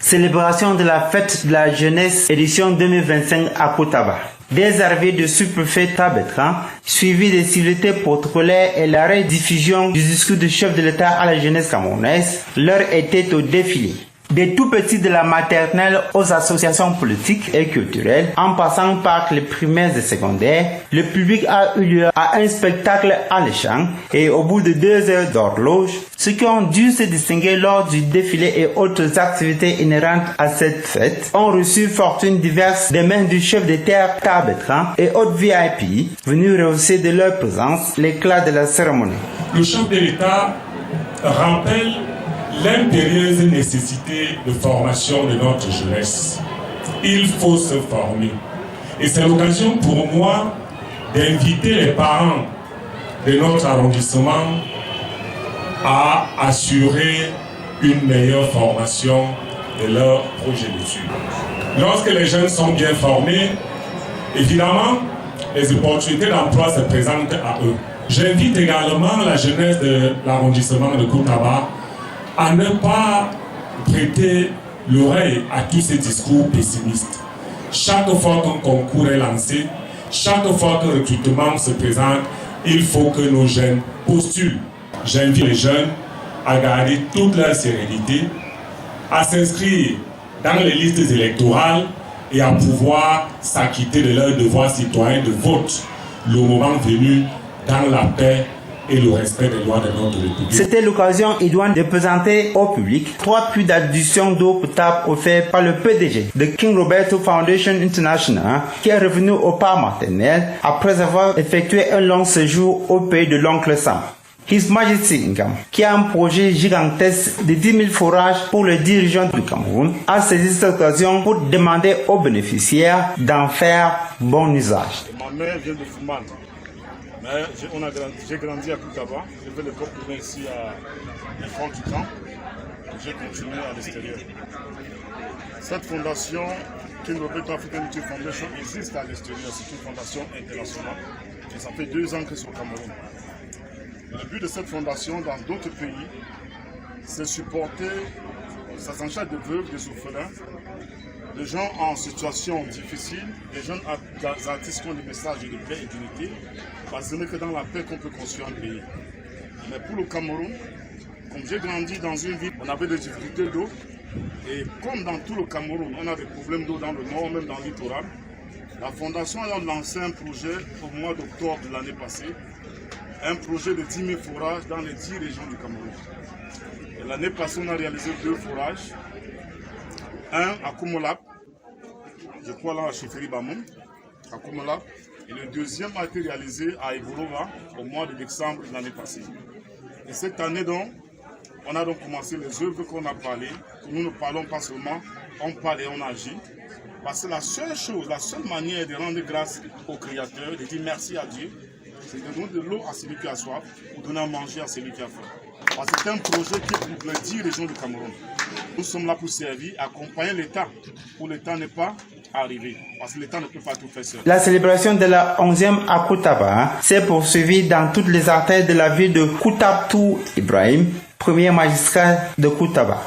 Célébration de la fête de la jeunesse édition 2025 à Koutaba. Des arrivées de sous-préfet Tabetran, suivies des civilités protocolaires et la rediffusion du discours du chef de l'État à la jeunesse camerounaise, l'heure était au défilé. Des tout petits de la maternelle aux associations politiques et culturelles, en passant par les primaires et secondaires, le public a eu lieu à un spectacle alléchant et au bout de 2 heures d'horloge, ceux qui ont dû se distinguer lors du défilé et autres activités inhérentes à cette fête ont reçu fortunes diverses des mains du chef de terre Tabetran et autres VIP venus rehausser de leur présence l'éclat de la cérémonie. Le chef de l'État rappelle l'impérieuse nécessité de formation de notre jeunesse. Il faut se former. Et c'est l'occasion pour moi d'inviter les parents de notre arrondissement à assurer une meilleure formation de leur projet d'études. Lorsque les jeunes sont bien formés, évidemment, les opportunités d'emploi se présentent à eux. J'invite également la jeunesse de l'arrondissement de Koutaba à ne pas prêter l'oreille à tous ces discours pessimistes. Chaque fois qu'un concours est lancé, chaque fois qu'un recrutement se présente, il faut que nos jeunes postulent. J'invite les jeunes à garder toute leur sérénité, à s'inscrire dans les listes électorales et à pouvoir s'acquitter de leurs devoirs citoyens de vote, le moment venu, dans la paix et le respect des lois de notre République. C'était l'occasion idoine de présenter au public 3 puits d'adduction d'eau potable offerts par le PDG de King Roberto Foundation International, qui est revenu au parc maternel après avoir effectué un long séjour au pays de l'oncle Sam. His Majesty Ngam, qui a un projet gigantesque de 10 000 forages pour les dirigeants du Cameroun, a saisi cette occasion pour demander aux bénéficiaires d'en faire bon usage. Ma mère vient de Fouman. Mais j'ai grandi à Koutaba, j'ai fait l'école primaire ici à l'école du camp, j'ai continué à l'extérieur. Cette fondation, King Roberto African Unity Foundation, existe à l'extérieur, c'est une fondation internationale et ça fait 2 ans que c'est au Cameroun. Le but de cette fondation dans d'autres pays, c'est supporter, ça s'enchaîne des veuves, des orphelins, des gens en situation difficile, des jeunes artistes qui ont des messages de paix et d'unité, parce que ce n'est que dans la paix qu'on peut construire un pays. Mais pour le Cameroun, comme j'ai grandi dans une ville, on avait des difficultés d'eau, et comme dans tout le Cameroun, on a des problèmes d'eau dans le nord, même dans le littoral, la Fondation a lancé un projet au mois d'octobre de l'année passée, un projet de 10 000 forages dans les 10 régions du Cameroun. L'année passée, on a réalisé 2 forages, un à Koumolap, je crois là à Cheferi Bamoun, à Koumolap, et le deuxième a été réalisé à Igorova au mois de décembre de l'année passée. Et cette année donc, on a donc commencé les œuvres qu'on a parlé. Nous ne parlons pas seulement, on parle et on agit. Parce que la seule chose, la seule manière de rendre grâce au Créateur, de dire merci à Dieu, c'est de donner de l'eau à celui qui a soif, ou donner à manger à celui qui a faim. Parce que c'est un projet qui est pour les 10 régions du Cameroun. Nous sommes là pour servir, accompagner l'État, pour l'État n'est pas arrivé, parce que l'État ne peut pas tout faire seul. La célébration de la 11e à Koutaba s'est poursuivie dans toutes les artères de la ville de Koutabtou Ibrahim, premier magistrat de Koutaba.